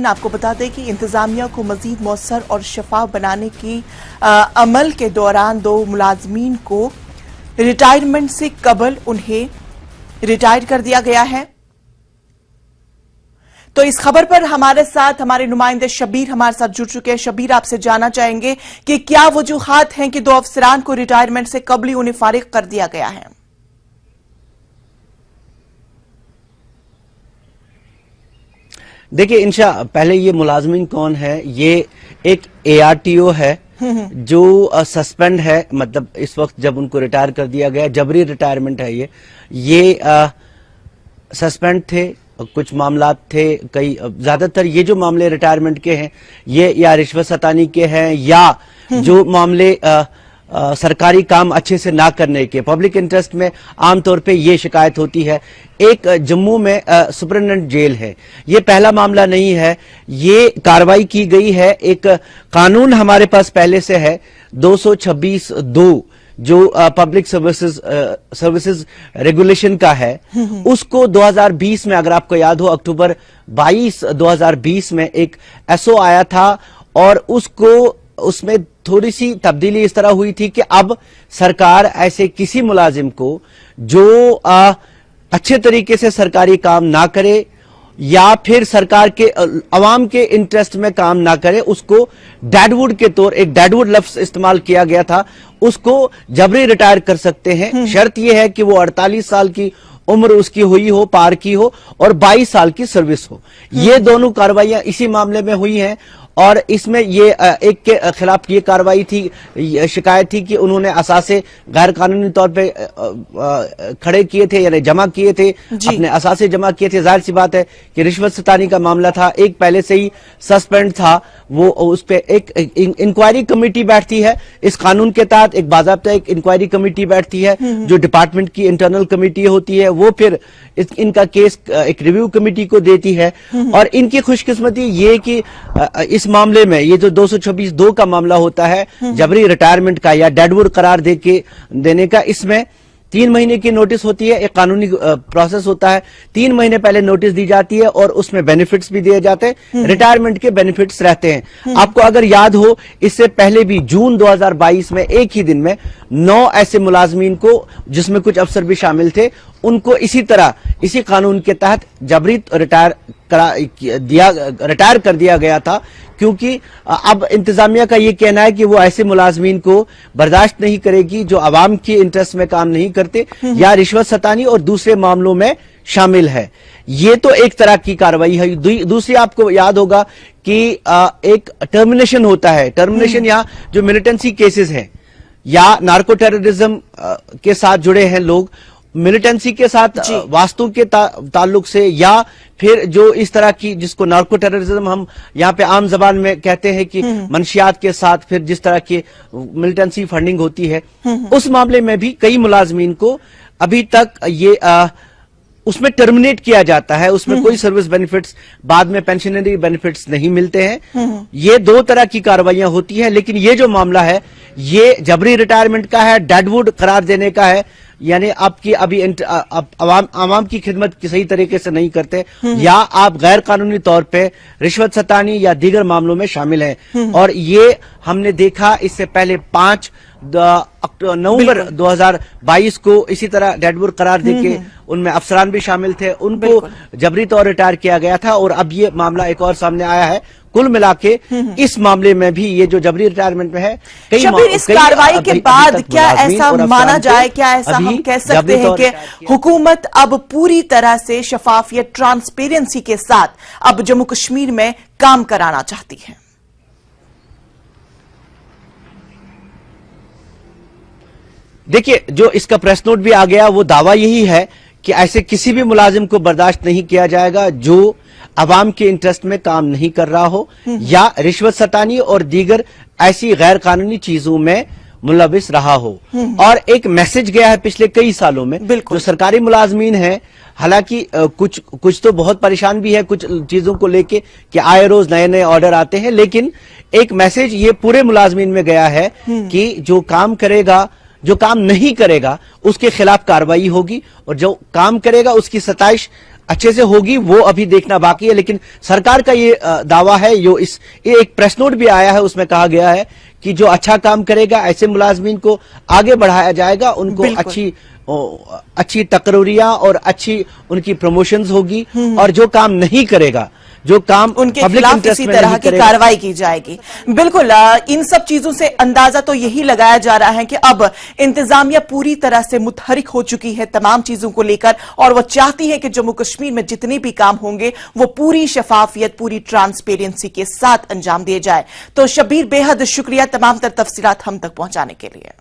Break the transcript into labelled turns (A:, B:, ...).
A: आपको बता दें कि इंतजामिया को मजीद मौसर और शफाफ बनाने की अमल के दौरान 2 मुलाजमीन को रिटायरमेंट से कबल उन्हें रिटायर कर दिया गया है। तो इस खबर पर हमारे साथ हमारे नुमाइंदे शबीर हमारे साथ जुड़ चुके हैं। शबीर, आपसे जानना चाहेंगे कि क्या वजूहात हैं कि 2 अफसरान को रिटायरमेंट से कबल ही उन्हें फारिग कर दिया गया है?
B: देखिए इंशा, पहले ये मुलाजमीन कौन है? ये एक ARTO है जो सस्पेंड है, मतलब इस वक्त जब उनको रिटायर कर दिया गया, जबरी रिटायरमेंट है ये सस्पेंड थे। कुछ मामलात थे, कई ज्यादातर ये जो मामले रिटायरमेंट के हैं ये या रिश्वत सतानी के हैं या जो मामले सरकारी काम अच्छे से ना करने के, पब्लिक इंटरेस्ट में आमतौर पे ये शिकायत होती है। एक जम्मू में सुपरिटेंडेंट जेल है, ये पहला मामला नहीं है, ये कार्रवाई की गई है। एक कानून हमारे पास पहले से है 226(2) जो पब्लिक सर्विसेज रेगुलेशन का है, उसको 2020 में, अगर आपको याद हो, अक्टूबर 22 2020 में एक SO आया था और उसमें थोड़ी सी तब्दीली इस तरह हुई थी कि अब सरकार ऐसे किसी मुलाजिम को जो अच्छे तरीके से सरकारी काम ना करे या फिर सरकार के अवाम के इंटरेस्ट में काम ना करे, उसको डेडवुड के तौर, एक डेडवुड लफ्ज इस्तेमाल किया गया था, उसको जबरी रिटायर कर सकते हैं। शर्त यह है कि वो 48 साल की उम्र उसकी हुई हो, पार की हो, और 22 साल की सर्विस हो। ये दोनों कार्रवाइयां इसी मामले में हुई हैं और इसमें ये एक के खिलाफ ये कार्रवाई थी, शिकायत थी कि उन्होंने असासे गैर कानूनी तौर पे खड़े किए थे, यानी जमा किए थे, अपने असासे जमा किए थे। जाहिर सी बात है कि रिश्वत सतानी का मामला था, एक पहले से ही सस्पेंड था, वो उस पे एक इंक्वायरी कमेटी बैठती है इस कानून के तहत, एक बाज़ाब्ता एक इंक्वायरी कमेटी बैठती है जो डिपार्टमेंट की इंटरनल कमेटी होती है, वो फिर इनका केस एक रिव्यू कमेटी को देती है। और इनकी खुशकिस्मती ये कि इस मामले में ये जो 226(2) का मामला होता है जबरी रिटायरमेंट का या डेडवुड करार देने का, इसमें 3 महीने की नोटिस होती है, एक कानूनी प्रोसेस होता है। 3 महीने पहले नोटिस दी जाती है और उसमें बेनिफिट्स भी दिए जाते हैं, रिटायरमेंट के बेनिफिट्स रहते हैं। आपको अगर याद हो, इससे पहले भी जून 2022 में एक ही दिन में 9 ऐसे मुलाजमीन को, जिसमें कुछ अफसर भी शामिल थे, उनको इसी तरह इसी कानून के तहत जबरी रिटायर कर दिया गया था, क्योंकि अब इंतजामिया का ये कहना है कि वो ऐसे मुलाजमीन को बर्दाश्त नहीं करेगी जो अवाम के इंटरेस्ट में काम नहीं करते या रिश्वत सतानी और दूसरे मामलों में शामिल है। ये तो एक तरह की कार्रवाई है। दूसरी, आपको याद होगा कि एक टर्मिनेशन होता है। टर्मिनेशन यहाँ जो मिलिटेंसी केसेस हैं या नार्को टेररिज्म के साथ जुड़े हैं लोग, मिलिटेंसी के साथ वास्तु के ताल्लुक से, या फिर जो इस तरह की, जिसको नार्को टेररिज्म हम यहाँ पे आम जबान में कहते हैं कि मंशियात के साथ फिर जिस तरह की मिलिटेंसी फंडिंग होती है, उस मामले में भी कई मुलाजमीन को अभी तक ये उसमें टर्मिनेट किया जाता है, उसमें कोई सर्विस बेनिफिट्स, बाद में पेंशनरी बेनिफिट्स नहीं मिलते हैं। ये 2 तरह की कार्रवाइयां होती हैं, लेकिन ये जो मामला है ये जबरी रिटायरमेंट का है, डेडवुड करार देने का है, यानी आपकी अभी आवाम की खिदमत की सही तरीके से नहीं करते या आप गैर कानूनी तौर पे रिश्वत सतानी या दीगर मामलों में शामिल हैं। और ये हमने देखा इससे पहले 5 नवंबर 2022 को इसी तरह डेडवुड करार देके उनमें अफसरान भी शामिल थे, उनको जबरी तौर रिटायर किया गया था। और अब ये मामला एक और सामने आया है। कुल मिला के इस मामले में भी ये जो जबरी रिटायरमेंट में है,
A: शबीर, इस कार्रवाई के बाद क्या ऐसा माना जाए, क्या ऐसा हम कह सकते हैं कि हुकूमत अब पूरी तरह से शफाफियत, ट्रांसपेरेंसी के साथ अब जम्मू कश्मीर में काम कराना चाहती है?
B: देखिए, जो इसका प्रेस नोट भी आ गया, वो दावा यही है कि ऐसे किसी भी मुलाजिम को बर्दाश्त नहीं किया जाएगा जो अवाम के इंटरेस्ट में काम नहीं कर रहा हो या रिश्वत सतानी और दीगर ऐसी गैर कानूनी चीजों में मुलविस रहा हो। और एक मैसेज गया है पिछले कई सालों में, जो सरकारी मुलाजमीन हैं, हालांकि कुछ तो बहुत परेशान भी है कुछ चीजों को लेके कि आए रोज नए नए ऑर्डर आते हैं, लेकिन एक मैसेज ये पूरे मुलाजमीन में गया है कि जो काम करेगा, जो काम नहीं करेगा उसके खिलाफ कार्रवाई होगी, और जो काम करेगा उसकी सताइश अच्छे से होगी वो अभी देखना बाकी है, लेकिन सरकार का ये दावा है, ये एक प्रेस नोट भी आया है, उसमें कहा गया है कि जो अच्छा काम करेगा ऐसे मुलाजमीन को आगे बढ़ाया जाएगा, उनको अच्छी तकरीरियां और अच्छी उनकी प्रमोशंस होगी, और जो काम नहीं करेगा, जो काम
A: उनके
B: पब्लिक
A: खिलाफ
B: इंटरेस्ट
A: किसी
B: में
A: तरह
B: नहीं
A: की
B: करेगा,
A: कार्रवाई की जाएगी। बिल्कुल, इन सब चीजों से अंदाजा तो यही लगाया जा रहा है कि अब इंतजामिया पूरी तरह से मुतहरिक हो चुकी है तमाम चीजों को लेकर, और वो चाहती है कि जम्मू कश्मीर में जितने भी काम होंगे वो पूरी शफाफियत, पूरी ट्रांसपेरेंसी के साथ अंजाम दिए जाए। तो शब्बीर, बेहद शुक्रिया तमाम तर तफसीलात हम तक पहुंचाने के लिए।